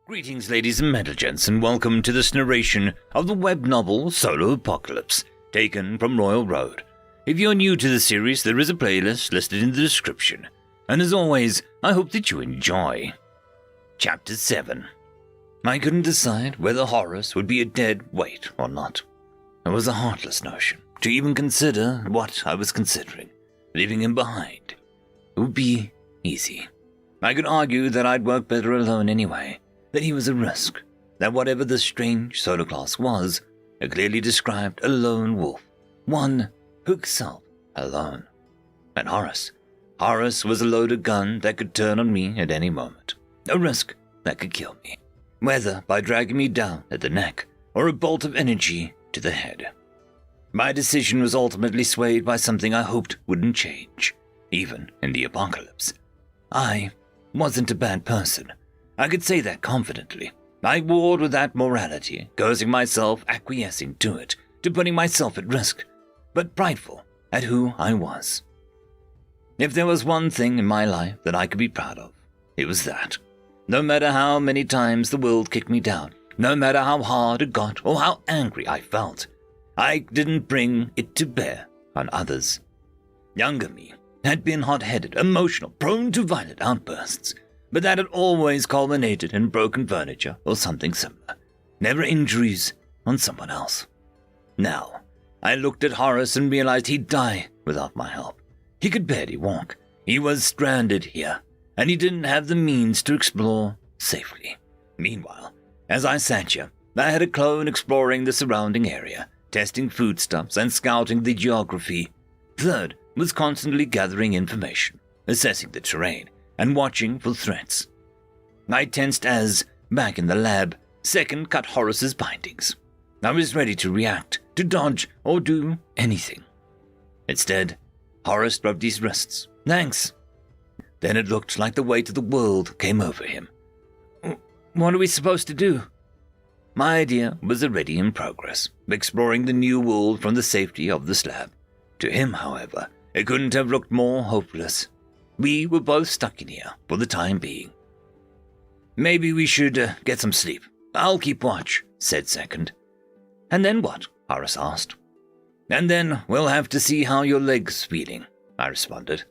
Greetings, ladies and gents, and welcome to this narration of the web novel Solo Apocalypse, taken from Royal Road. If you're new to the series, there is a playlist listed in the description, and as always, I hope that you enjoy. Chapter 7. I couldn't decide whether Horace would be a dead weight or not. It was a heartless notion to even consider what I was considering. Leaving him behind. It would be easy. I could argue that I'd work better alone anyway. That he was a risk, that whatever the strange solar class was, it clearly described a lone wolf, one who excelled alone. And Horace was a loaded gun that could turn on me at any moment, a risk that could kill me, whether by dragging me down at the neck or a bolt of energy to the head. My decision was ultimately swayed by something I hoped wouldn't change, even in the apocalypse. I wasn't a bad person. I could say that confidently. I warred with that morality, cursing myself, acquiescing to it, to putting myself at risk, but prideful at who I was. If there was one thing in my life that I could be proud of, it was that. No matter how many times the world kicked me down, no matter how hard it got or how angry I felt, I didn't bring it to bear on others. Younger me had been hot-headed, emotional, prone to violent outbursts, but that had always culminated in broken furniture or something similar, never injuries on someone else. Now, I looked at Horace and realized he'd die without my help. He could barely walk. He was stranded here, and he didn't have the means to explore safely. Meanwhile, as I sat here, I had a clone exploring the surrounding area, testing foodstuffs and scouting the geography. Third was constantly gathering information, assessing the terrain, and watching for threats. I tensed as, back in the lab, second cut Horace's bindings. I was ready to react, to dodge, or do anything. Instead, Horace rubbed his wrists. Thanks. Then it looked like the weight of the world came over him. What are we supposed to do? My idea was already in progress, exploring the new world from the safety of the slab. To him, however, it couldn't have looked more hopeless. We were both stuck in here for the time being. Maybe we should get some sleep. I'll keep watch, said second. And then what? Horace asked. And then we'll have to see how your leg's feeling, I responded.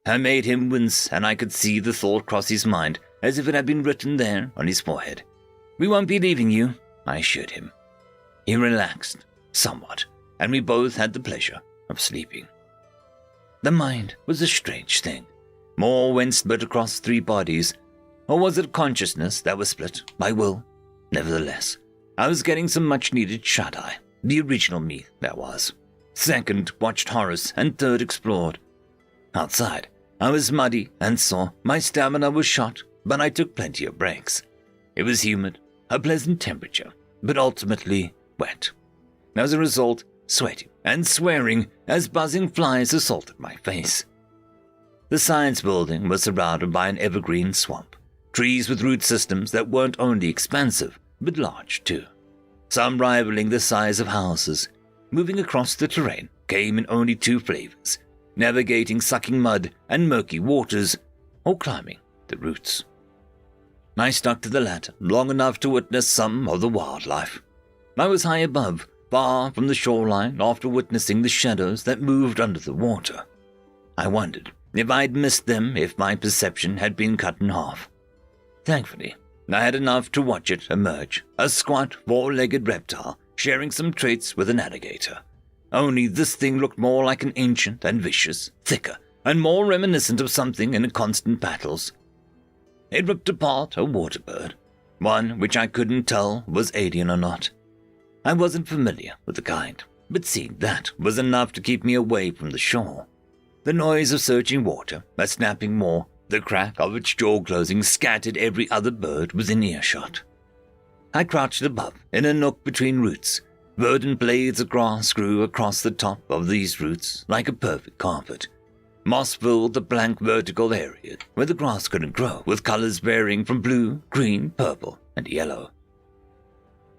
I made him wince, and I could see the thought cross his mind as if it had been written there on his forehead. We won't be leaving you, I assured him. He relaxed somewhat, and we both had the pleasure of sleeping. The mind was a strange thing. More when split across three bodies, or was it consciousness that was split by will? Nevertheless, I was getting some much-needed shut-eye, the original me that was. Second watched Horace, and third explored. Outside, I was muddy and sore, my stamina was shot, but I took plenty of breaks. It was humid, a pleasant temperature, but ultimately wet. As a result, sweating and swearing as buzzing flies assaulted my face. The science building was surrounded by an evergreen swamp, trees with root systems that weren't only expansive, but large too. Some rivaling the size of houses. Moving across the terrain came in only two flavors, navigating sucking mud and murky waters, or climbing the roots. I stuck to the latter long enough to witness some of the wildlife. I was high above, far from the shoreline after witnessing the shadows that moved under the water. I wondered if I'd missed them if my perception had been cut in half. Thankfully, I had enough to watch it emerge, a squat, four-legged reptile sharing some traits with an alligator. Only this thing looked more like an ancient and vicious, thicker, and more reminiscent of something in constant battles. It ripped apart a water bird, one which I couldn't tell was alien or not. I wasn't familiar with the kind, but seeing that was enough to keep me away from the shore. The noise of searching water, a snapping maw, the crack of its jaw closing scattered every other bird within earshot. I crouched above, in a nook between roots. Verdant blades of grass grew across the top of these roots like a perfect carpet. Moss filled the blank vertical area where the grass couldn't grow, with colors varying from blue, green, purple, and yellow.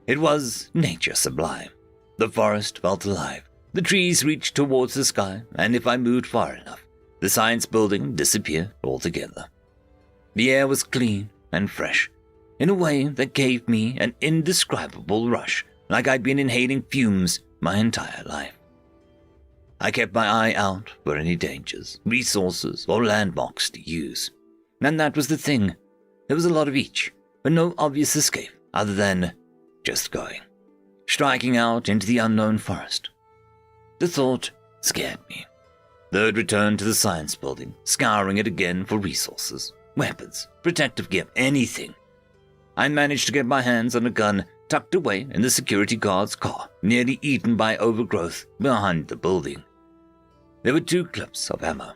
It was nature sublime. The forest felt alive. The trees reached towards the sky, and if I moved far enough, the science building disappeared altogether. The air was clean and fresh. in a way that gave me an indescribable rush, like I'd been inhaling fumes my entire life. I kept my eye out for any dangers, resources, or landmarks to use. And that was the thing. There was a lot of each, but no obvious escape other than just going. Striking out into the unknown forest. The thought scared me. Third returned to the science building, scouring it again for resources, weapons, protective gear, anything. I managed to get my hands on a gun tucked away in the security guard's car, nearly eaten by overgrowth behind the building. There were 2 clips of ammo.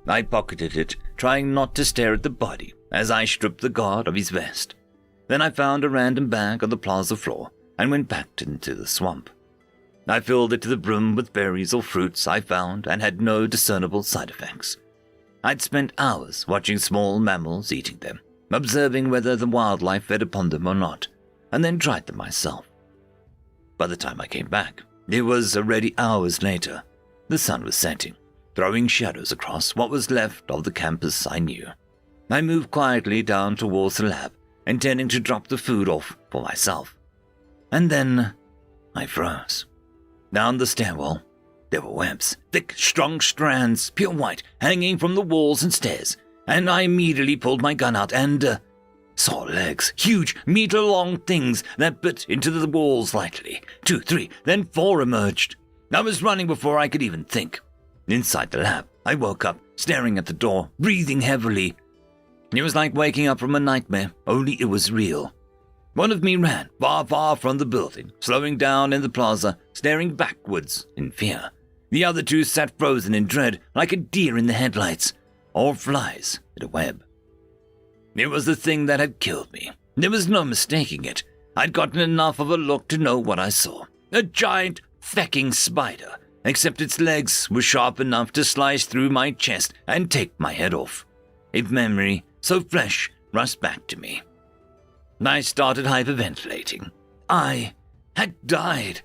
I pocketed it, trying not to stare at the body as I stripped the guard of his vest. Then I found a random bag on the plaza floor and went back into the swamp. I filled it to the brim with berries or fruits I found and had no discernible side effects. I'd spent hours watching small mammals eating them, observing whether the wildlife fed upon them or not, and then tried them myself. By the time I came back, it was already hours later. The sun was setting, throwing shadows across what was left of the campus I knew. I moved quietly down towards the lab, intending to drop the food off for myself. And then I froze. Down the stairwell, there were webs, thick, strong strands, pure white, hanging from the walls and stairs, and I immediately pulled my gun out and saw legs, huge, meter-long things that bit into the walls lightly. 2, 3, then 4 emerged. I was running before I could even think. Inside the lab, I woke up, staring at the door, breathing heavily. It was like waking up from a nightmare, only it was real. One of me ran far, far from the building, slowing down in the plaza, staring backwards in fear. The other 2 sat frozen in dread, like a deer in the headlights, or flies in a web. It was the thing that had killed me. There was no mistaking it. I'd gotten enough of a look to know what I saw. A giant, fecking spider, except its legs were sharp enough to slice through my chest and take my head off. A memory so fresh rushed back to me. I started hyperventilating. I had died.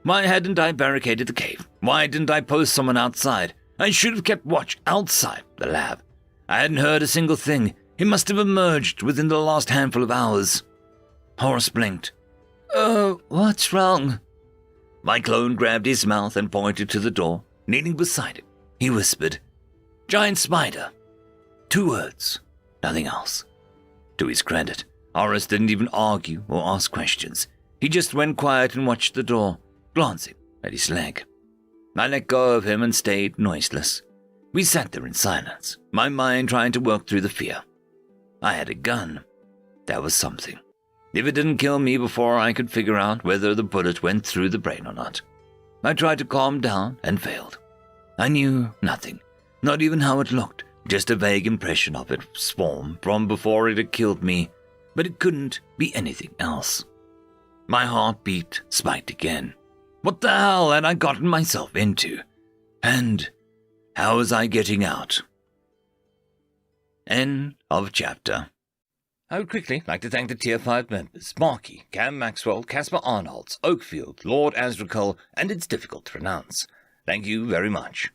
Why hadn't I barricaded the cave? Why didn't I post someone outside? I should have kept watch outside the lab. I hadn't heard a single thing. It must have emerged within the last handful of hours. Horace blinked. "Oh, what's wrong?" My clone grabbed his mouth and pointed to the door. Kneeling beside it, he whispered, "Giant spider." 2 words, nothing else. To his credit, Horace didn't even argue or ask questions. He just went quiet and watched the door, glancing at his leg. I let go of him and stayed noiseless. We sat there in silence, my mind trying to work through the fear. I had a gun. That was something. If it didn't kill me before I could figure out whether the bullet went through the brain or not. I tried to calm down and failed. I knew nothing, not even how it looked, just a vague impression of its form from before it had killed me, but it couldn't be anything else. My heartbeat spiked again. What the hell had I gotten myself into? And how was I getting out? End of chapter. I would quickly like to thank the Tier 5 members, Marky, Cam Maxwell, Casper Arnholtz, Oakfield, Lord Azrakul, and It's Difficult to Pronounce. Thank you very much.